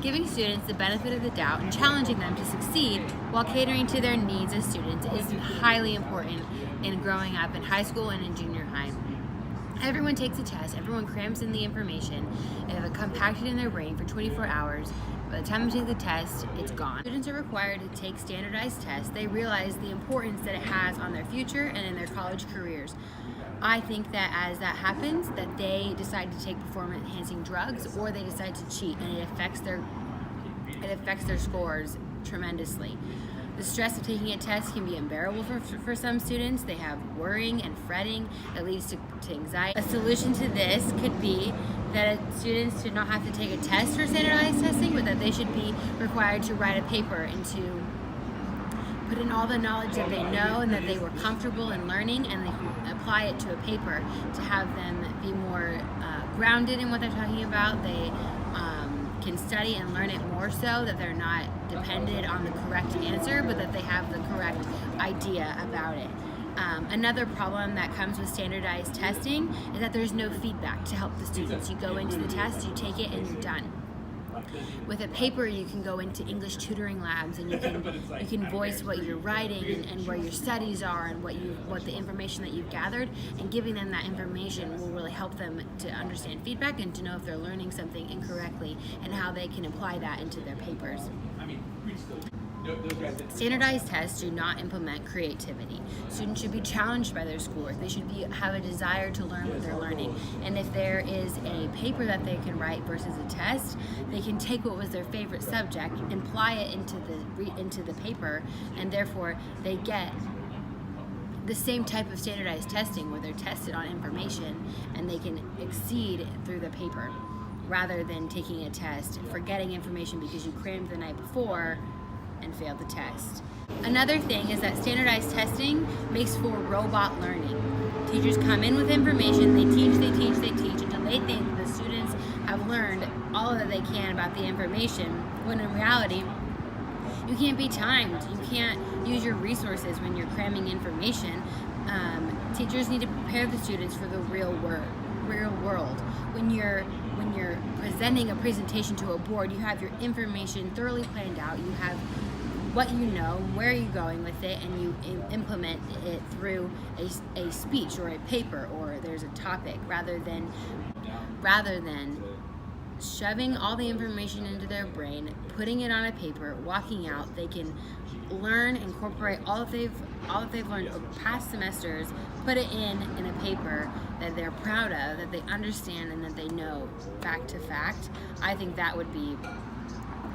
Giving students the benefit of the doubt and challenging them to succeed while catering to their needs as students is highly important in growing up in high school and in junior high. Everyone takes a test, everyone crams in the information, and have it compacted in their brain for 24 hours. By the time they take the test, it's gone. Students are required to take standardized tests. They realize the importance that it has on their future and in their college careers. I think that as that happens, that they decide to take performance-enhancing drugs or they decide to cheat, and it affects their scores tremendously. The stress of taking a test can be unbearable for some students. They have worrying and fretting that leads to anxiety. A solution to this could be that students should not have to take a test for standardized testing, but that they should be required to write a paper and to put in all the knowledge that they know and that they were comfortable in learning, and they can apply it to a paper to have them be more grounded in what they're talking about. They can study and learn it more so that they're not dependent on the correct answer, but that they have the correct idea about it. Another problem that comes with standardized testing is that there's no feedback to help the students. You go into the test, you take it, and you're done. With a paper, you can go into English tutoring labs, and you can voice what you're writing and where your studies are and what the information that you've gathered, and giving them that information will really help them to understand feedback and to know if they're learning something incorrectly and how they can apply that into their papers. Standardized tests do not implement creativity. Students should be challenged by their scores. They should have a desire to learn what they're learning. And if there is a paper that they can write versus a test, they can take what was their favorite subject and apply it into the paper, and therefore they get the same type of standardized testing where they're tested on information and they can exceed through the paper, rather than taking a test, forgetting information because you crammed the night before and failed the test. Another thing is that standardized testing makes for robot learning. Teachers come in with information, they teach until they think the students have learned all that they can about the information, when in reality, you can't be timed. You can't use your resources when you're cramming information. Teachers need to prepare the students for the real world. When you're presenting a presentation to a board, you have your information thoroughly planned out. You have what you know, where you're going with it, and you implement it through a speech or a paper, or there's a topic, rather than shoving all the information into their brain, putting it on a paper, walking out. They can learn, incorporate all that they've learned over past semesters, put it in a paper that they're proud of, that they understand, and that they know fact to fact. I think that would be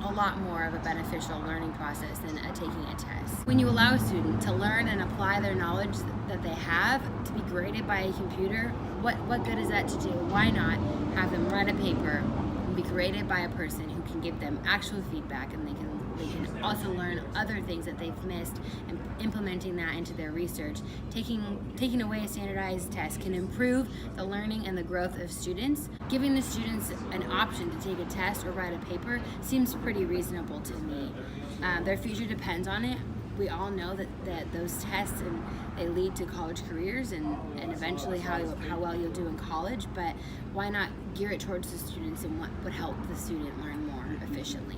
a lot more of a beneficial learning process than taking a test. When you allow a student to learn and apply their knowledge that they have to be graded by a computer, what good is that to do? Why not have them write a paper and be graded by a person who can give them actual feedback, and they can also learn other things that they've missed, and implementing that into their research. Taking away a standardized test can improve the learning and the growth of students. Giving the students an option to take a test or write a paper seems pretty reasonable to me. Their future depends on it. We all know that those tests, and they lead to college careers and eventually how well you'll do in college, but why not gear it towards the students and what would help the student learn more efficiently?